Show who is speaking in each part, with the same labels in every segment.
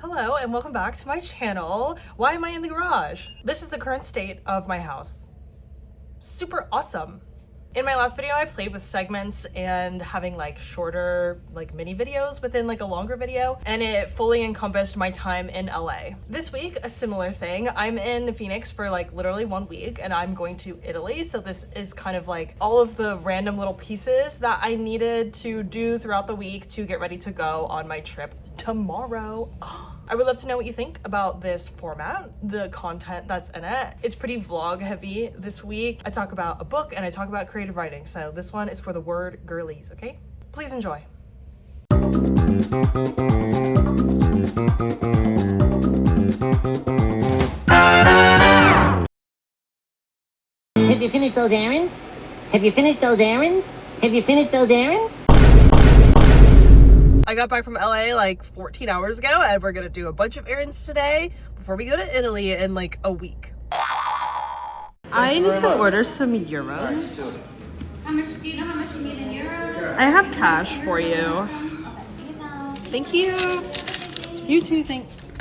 Speaker 1: Hello and welcome back to my channel. Why am I in the garage? This is the current state of my house. Super awesome. In my last video, I played with segments and having like shorter like mini videos within like a longer video, and it fully encompassed my time in LA. This week, a similar thing. I'm in Phoenix for like literally 1 week and I'm going to Italy. So this is kind of like all of the random little pieces that I needed to do throughout the week to get ready to go on my trip tomorrow. I would love to know what you think about this format, the content that's in it. It's pretty vlog heavy this week. I talk about a book and I talk about creative writing. So this one is for the word girlies, okay? Please enjoy.
Speaker 2: Have you finished those errands? Have you finished those errands? Have you finished those errands?
Speaker 1: I got back from LA like 14 hours ago and we're gonna do a bunch of errands today before we go to Italy in like a week. I need to order some euros.
Speaker 3: How much do you know how much you need in euros?
Speaker 1: I have cash for you. Thank you. You too, thanks.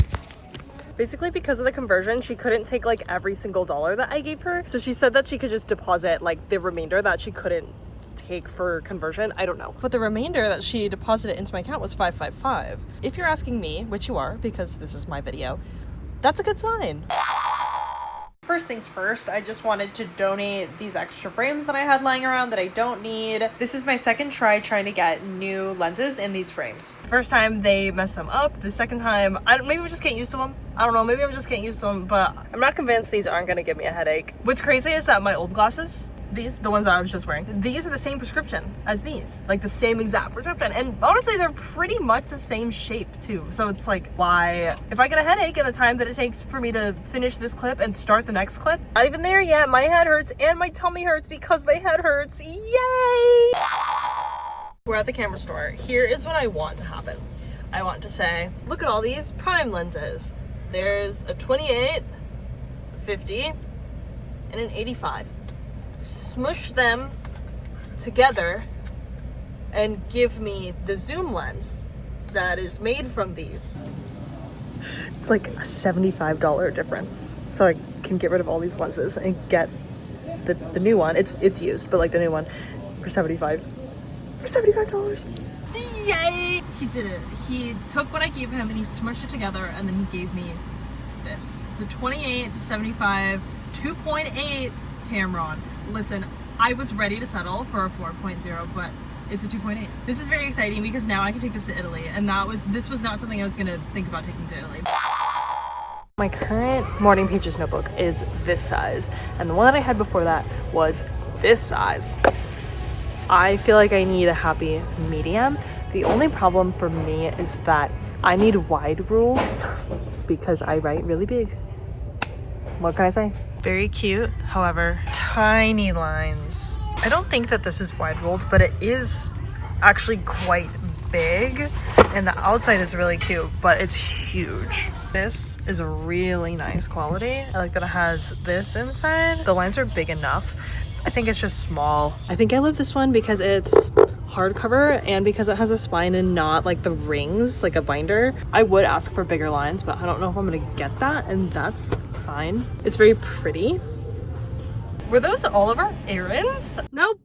Speaker 1: Basically, because of the conversion, she couldn't take like every single dollar that I gave her. So she said that she could just deposit like the remainder that she couldn't take for conversion. I don't know. But the remainder that she deposited into my account was 555. If you're asking me, which you are because this is my video, that's a good sign. First things first, I just wanted to donate these extra frames that I had lying around that I don't need. This is my second try trying to get new lenses in these frames. The first time they messed them up. The second time, maybe I'm just getting used to them. I don't know, maybe I'm just getting used to them, but I'm not convinced these aren't gonna give me a headache. What's crazy is that my old glasses, the ones that I was just wearing, these are the same prescription as these, like the same exact prescription, and honestly they're pretty much the same shape too. So it's like, why, if I get a headache in the time that it takes for me to finish this clip and start the next clip, not even there yet, my head hurts and my tummy hurts because my head hurts. Yay! We're at the camera store. Here is what I want to happen. I want to say, look at all these prime lenses. There's a 28, 50, and an 85. Smush them together and give me the zoom lens that is made from these. It's like a $75 difference. So I can get rid of all these lenses and get the new one. It's used, but like the new one for $75. For $75. Yay! He did it. He took what I gave him and he smushed it together and then he gave me this. It's a 28 to 75, 2.8 Tamron. Listen, I was ready to settle for a 4.0, but it's a 2.8. This is very exciting because now I can take this to Italy, and this was not something I was gonna think about taking to Italy. My current Morning Pages notebook is this size, and the one that I had before that was this size. I feel like I need a happy medium. The only problem for me is that I need wide rule because I write really big. What can I say? Very cute, however, tiny lines. I don't think that this is wide ruled, but it is actually quite big, and the outside is really cute, but it's huge. This is a really nice quality. I like that it has this inside. The lines are big enough. I think it's just small. I think I love this one because it's hardcover and because it has a spine and not like the rings, like a binder. I would ask for bigger lines, but I don't know if I'm gonna get that, and that's fine. It's very pretty. Were those all of our errands? Nope.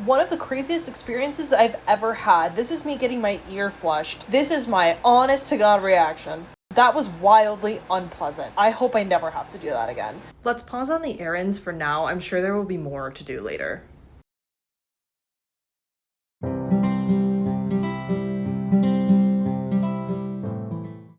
Speaker 1: One of the craziest experiences I've ever had. This is me getting my ear flushed. This is my honest to God reaction. That was wildly unpleasant. I hope I never have to do that again. Let's pause on the errands for now. I'm sure there will be more to do later.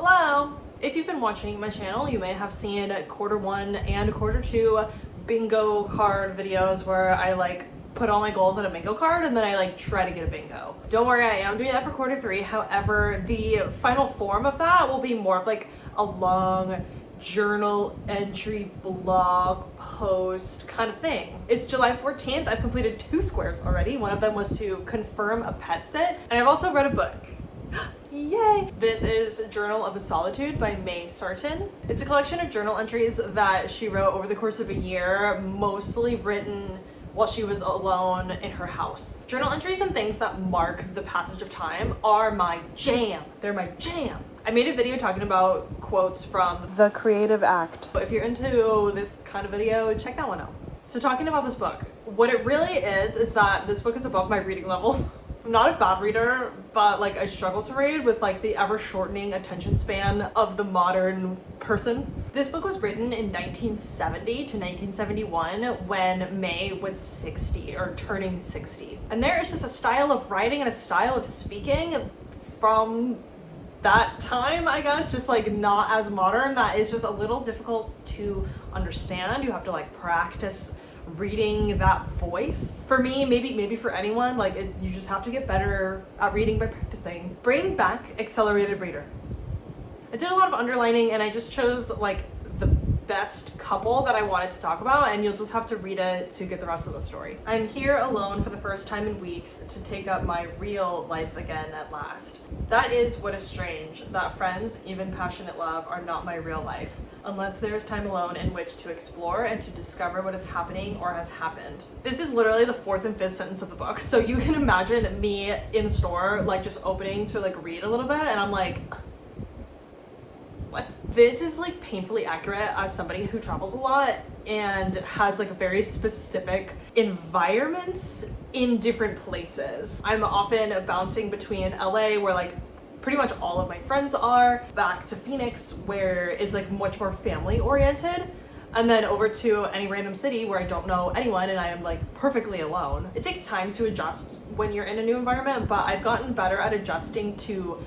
Speaker 1: Hello! If you've been watching my channel, you may have seen Q1 and Q2 bingo card videos where I like put all my goals on a bingo card and then I like try to get a bingo. Don't worry, I am doing that for Q3. However, the final form of that will be more of like a long journal entry blog post kind of thing. It's July 14th. I've completed 2 squares already. One of them was to confirm a pet sit, and I've also read a book. Yay! This is Journal of a Solitude by MESA. It's a collection of journal entries that she wrote over the course of a year, mostly written while she was alone in her house. Journal entries and things that mark the passage of time are my jam. They're my jam. I made a video talking about quotes from The Creative Act. If you're into this kind of video, check that one out. So talking about this book, what it really is that this book is above my reading level. I'm not a bad reader, but like I struggle to read with like the ever shortening attention span of the modern person. This book was written in 1970 to 1971 when May was 60 or turning 60. And there is just a style of writing and a style of speaking from that time, I guess, just like not as modern, that is just a little difficult to understand. You have to like practice reading that voice. For me, maybe for anyone, like you just have to get better at reading by practicing. Bring back accelerated reader. I did a lot of underlining and I just chose like the best couple that I wanted to talk about, and you'll just have to read it to get the rest of the story. I'm here alone for the first time in weeks to take up my real life again at last. That is what is strange, that friends, even passionate love, are not my real life, unless there is time alone in which to explore and to discover what is happening or has happened. This is literally the 4th and 5th sentence of the book, so you can imagine me in the store, like just opening to like read a little bit, and I'm like, what? This is like painfully accurate as somebody who travels a lot and has like very specific environments in different places. I'm often bouncing between LA, where like pretty much all of my friends are, back to Phoenix, where it's like much more family oriented, and then over to any random city where I don't know anyone and I am like perfectly alone. It takes time to adjust when you're in a new environment, but I've gotten better at adjusting to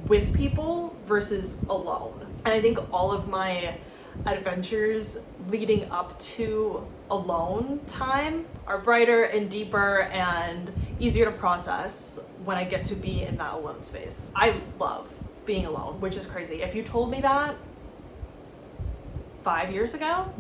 Speaker 1: with people versus alone. And I think all of my adventures leading up to alone time are brighter and deeper and easier to process when I get to be in that alone space. I love being alone, which is crazy. If you told me that 5 years ago,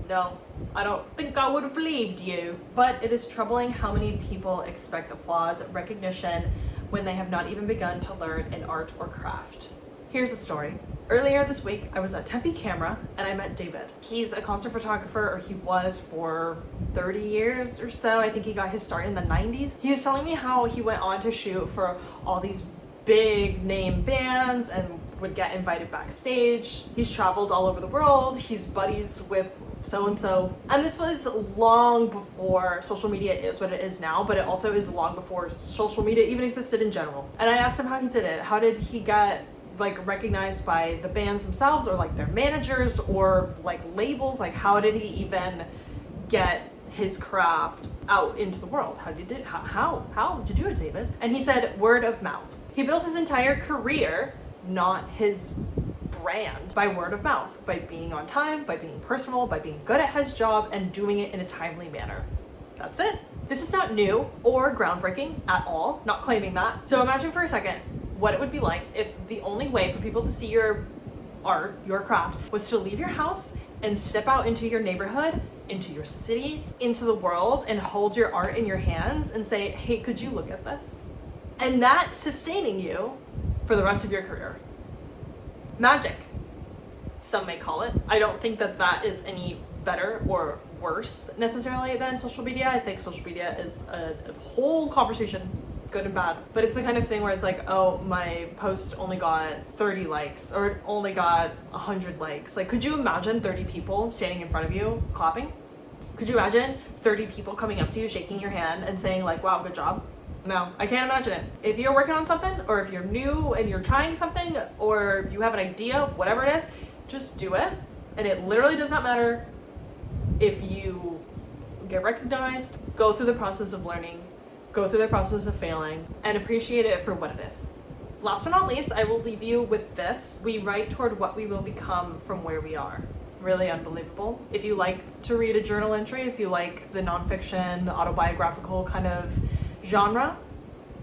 Speaker 1: no, I don't think I would have believed you. But it is troubling how many people expect applause, recognition, when they have not even begun to learn an art or craft. Here's a story. Earlier this week, I was at Tempe Camera and I met David. He's a concert photographer, or he was for 30 years or so. I think he got his start in the 90s. He was telling me how he went on to shoot for all these big name bands and would get invited backstage. He's traveled all over the world. He's buddies with so-and-so. And this was long before social media is what it is now, but it also is long before social media even existed in general. And I asked him how he did it. How did he get like recognized by the bands themselves, or like their managers, or like labels? Like how did he even get his craft out into the world? How did you do it? How did you do it, David? And he said word of mouth. He built his entire career, not his brand, by word of mouth, by being on time, by being personal, by being good at his job and doing it in a timely manner. That's it. This is not new or groundbreaking at all, not claiming that. So imagine for a second what it would be like if the only way for people to see your art, your craft, was to leave your house and step out into your neighborhood, into your city, into the world, and hold your art in your hands and say, hey, could you look at this? And that sustaining you for the rest of your career. Magic, some may call it. I don't think that that is any better or worse necessarily than social media. I think social media is a whole conversation, good and bad. But it's the kind of thing where it's like, oh, my post only got 30 likes, or it only got 100 likes. Like, could you imagine 30 people standing in front of you clapping? Could you imagine 30 people coming up to you, shaking your hand and saying like, wow, good job? No, I can't imagine it. If you're working on something, or if you're new and you're trying something, or you have an idea, whatever it is, just do it. And it literally does not matter if you get recognized. Go through the process of learning, go through the process of failing, and appreciate it for what it is. Last but not least, I will leave you with this. We write toward what we will become from where we are. Really unbelievable. If you like to read a journal entry, if you like the nonfiction, autobiographical kind of genre,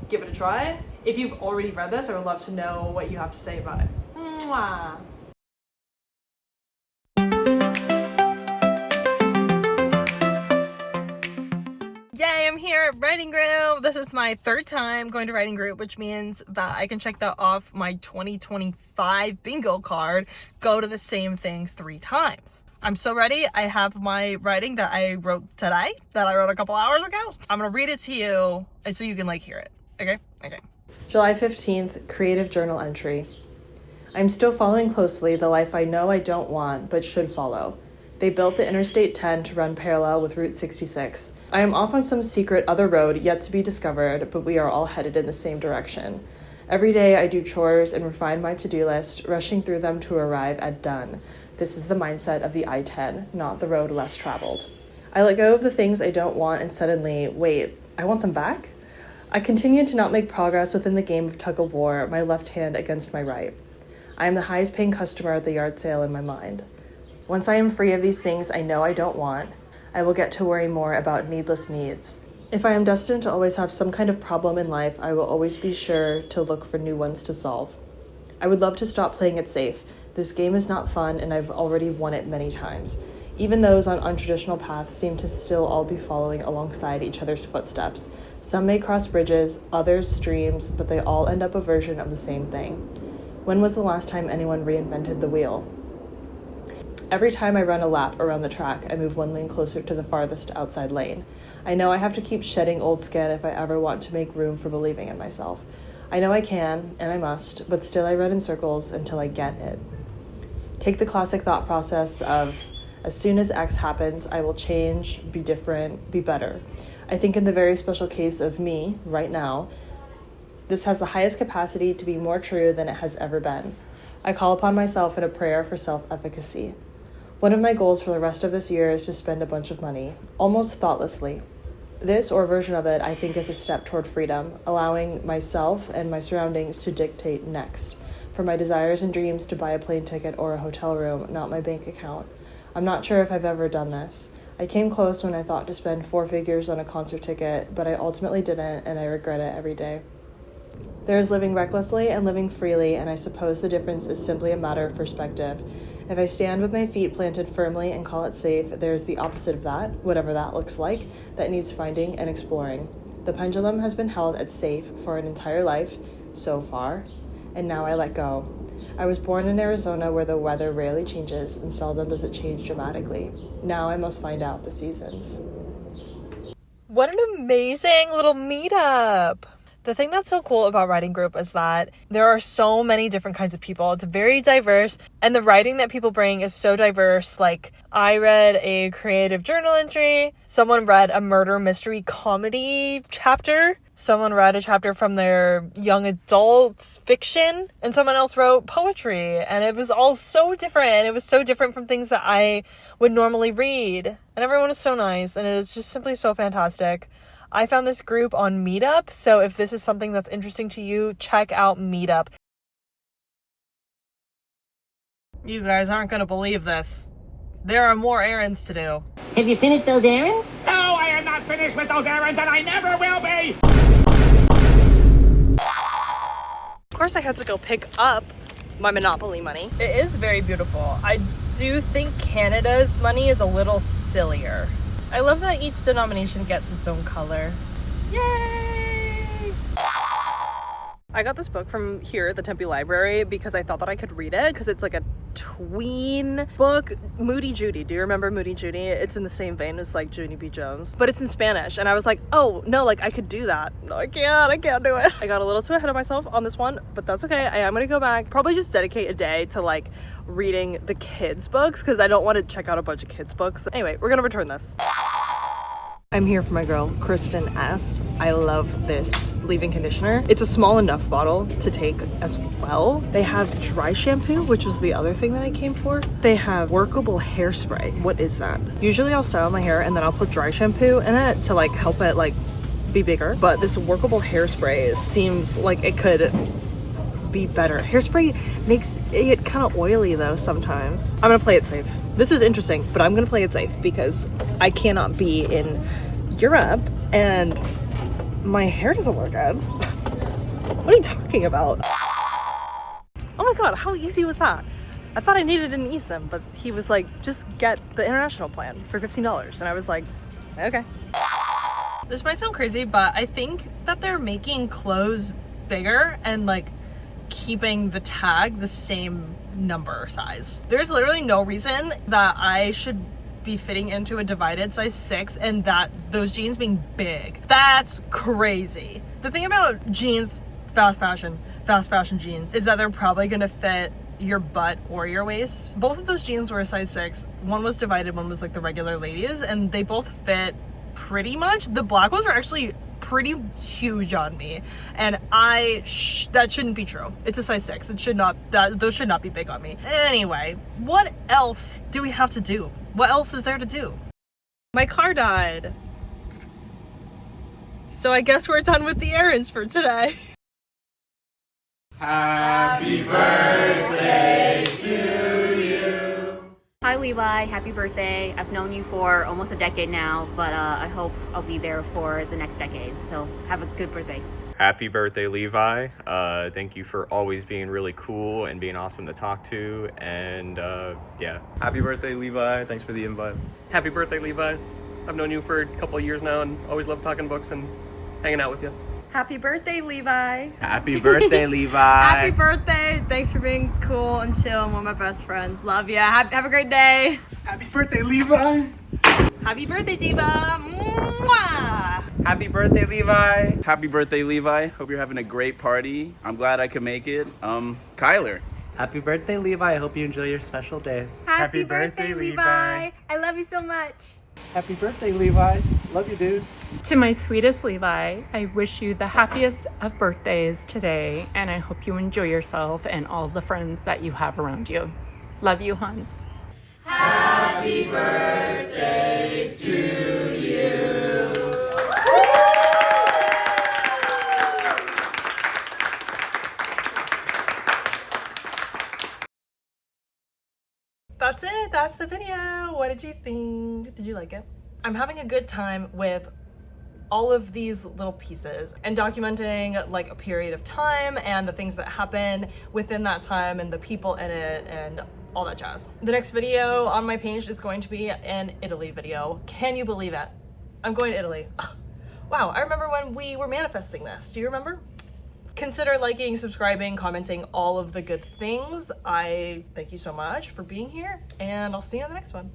Speaker 1: give it a try. If you've already read this, I would love to know what you have to say about it. Mwah. Yay, I'm here at Writing Group. This is my 3rd time going to Writing Group, which means that I can check that off my 2025 bingo card, go to the same thing 3 times. I'm so ready. I have my writing that I wrote today, that I wrote a couple hours ago. I'm gonna read it to you so you can like hear it. Okay? July 15th, creative journal entry. I'm still following closely the life I know I don't want but should follow. They built the Interstate 10 to run parallel with Route 66. I am off on some secret other road yet to be discovered, but we are all headed in the same direction. Every day I do chores and refine my to-do list, rushing through them to arrive at done. This is the mindset of the I-10, not the road less traveled. I let go of the things I don't want and suddenly, wait, I want them back? I continue to not make progress within the game of tug-of-war, my left hand against my right. I am the highest paying customer at the yard sale in my mind. Once I am free of these things I know I don't want, I will get to worry more about needless needs. If I am destined to always have some kind of problem in life, I will always be sure to look for new ones to solve. I would love to stop playing it safe. This game is not fun and I've already won it many times. Even those on untraditional paths seem to still all be following alongside each other's footsteps. Some may cross bridges, others streams, but they all end up a version of the same thing. When was the last time anyone reinvented the wheel? Every time I run a lap around the track, I move one lane closer to the farthest outside lane. I know I have to keep shedding old skin if I ever want to make room for believing in myself. I know I can, and I must, but still I run in circles until I get it. Take the classic thought process of, as soon as X happens, I will change, be different, be better. I think in the very special case of me, right now, this has the highest capacity to be more true than it has ever been. I call upon myself in a prayer for self-efficacy. One of my goals for the rest of this year is to spend a bunch of money, almost thoughtlessly. This, or a version of it, I think is a step toward freedom, allowing myself and my surroundings to dictate next. For my desires and dreams to buy a plane ticket or a hotel room, not my bank account. I'm not sure if I've ever done this. I came close when I thought to spend 4 figures on a concert ticket, but I ultimately didn't, and I regret it every day. There's living recklessly and living freely, and I suppose the difference is simply a matter of perspective. If I stand with my feet planted firmly and call it safe, there's the opposite of that, whatever that looks like, that needs finding and exploring. The pendulum has been held at safe for an entire life, so far, and now I let go. I was born in Arizona where the weather rarely changes and seldom does it change dramatically. Now I must find out the seasons. What an amazing little meetup! The thing that's so cool about writing group is that there are so many different kinds of people. It's very diverse, and the writing that people bring is so diverse. Like, I read a creative journal entry, someone read a murder mystery comedy chapter, someone read a chapter from their young adult fiction, and someone else wrote poetry, and it was all so different. It was so different from things that I would normally read, and everyone is so nice, and it is just simply so fantastic. I found this group on Meetup, so if this is something that's interesting to you, check out Meetup. You guys aren't going to believe this. There are more errands to do.
Speaker 2: Have you finished those errands?
Speaker 4: No, I am not finished with those errands, and I never will be!
Speaker 1: Of course, I had to go pick up my Monopoly money. It is very beautiful. I do think Canada's money is a little sillier. I love that each denomination gets its own color. Yay! I got this book from here at the Tempe Library because I thought that I could read it because it's like a tween book. Moody Judy. Do you remember Moody Judy? It's in the same vein as like Junie B. Jones, but it's in Spanish. And I was like, oh no, like I could do that. No, I can't do it. I got a little too ahead of myself on this one, but that's okay. I am gonna go back. Probably just dedicate a day to like reading the kids' books because I don't want to check out a bunch of kids' books. Anyway, we're gonna return this. I'm here for my girl, Kristen S. I love this leave-in conditioner. It's a small enough bottle to take as well. They have dry shampoo, which was the other thing that I came for. They have workable hairspray. What is that? Usually I'll style my hair and then I'll put dry shampoo in it to like help it like be bigger. But this workable hairspray seems like it could be better. Hairspray makes it kind of oily though sometimes. I'm gonna play it safe. This is interesting, but I'm gonna play it safe because I cannot be in Europe and my hair doesn't look good. What are you talking about? Oh my god, how easy was that? I thought I needed an eSIM, but he was like, just get the international plan for $15. And I was like, okay. This might sound crazy, but I think that they're making clothes bigger and like keeping the tag the same number size. There's literally no reason that I should be fitting into a divided size 6 and that those jeans being big. That's crazy. The thing about jeans fast fashion jeans is that they're probably gonna fit your butt or your waist. Both of those jeans were a size 6. One was divided, one was like the regular ladies, and they both fit pretty much. The black ones are actually pretty huge on me, and that shouldn't be true. It's a size 6. It should not, those should not be big on me. Anyway, what else do we have to do? What else is there to do? My car died. So I guess we're done with the errands for today.
Speaker 5: Happy birthday to you.
Speaker 6: Hi Levi, happy birthday. I've known you for almost a decade now, but I hope I'll be there for the next decade. So have a good birthday.
Speaker 7: Happy birthday, Levi. Thank you for always being really cool and being awesome to talk to. And yeah.
Speaker 8: Happy birthday, Levi. Thanks for the invite.
Speaker 9: Happy birthday, Levi. I've known you for a couple of years now and always love talking books and hanging out with you.
Speaker 1: Happy birthday, Levi.
Speaker 5: Happy birthday, Levi.
Speaker 10: Happy birthday. Thanks for being cool and chill and one of my best friends. Love ya. Have a great day.
Speaker 5: Happy birthday, Levi.
Speaker 1: Happy birthday, Diva. Mwah!
Speaker 5: Happy birthday, Levi. Happy birthday, Levi. Hope you're having a great party. I'm glad I could make it. Kyler.
Speaker 11: Happy birthday, Levi. I hope you enjoy your special day.
Speaker 10: Happy birthday, Levi. I love you so much.
Speaker 11: Happy birthday, Levi. Love you, dude.
Speaker 12: To my sweetest Levi, I wish you the happiest of birthdays today, and I hope you enjoy yourself and all the friends that you have around you. Love you, hon.
Speaker 5: Happy birthday to you.
Speaker 1: That's it. That's the video. What did you think? Did you like it? I'm having a good time with all of these little pieces and documenting like a period of time and the things that happen within that time and the people in it and all that jazz. The next video on my page is going to be an Italy video. Can you believe it? I'm going to Italy. Wow, I remember when we were manifesting this. Do you remember? Consider liking, subscribing, commenting, all of the good things. I thank you so much for being here, and I'll see you on the next one.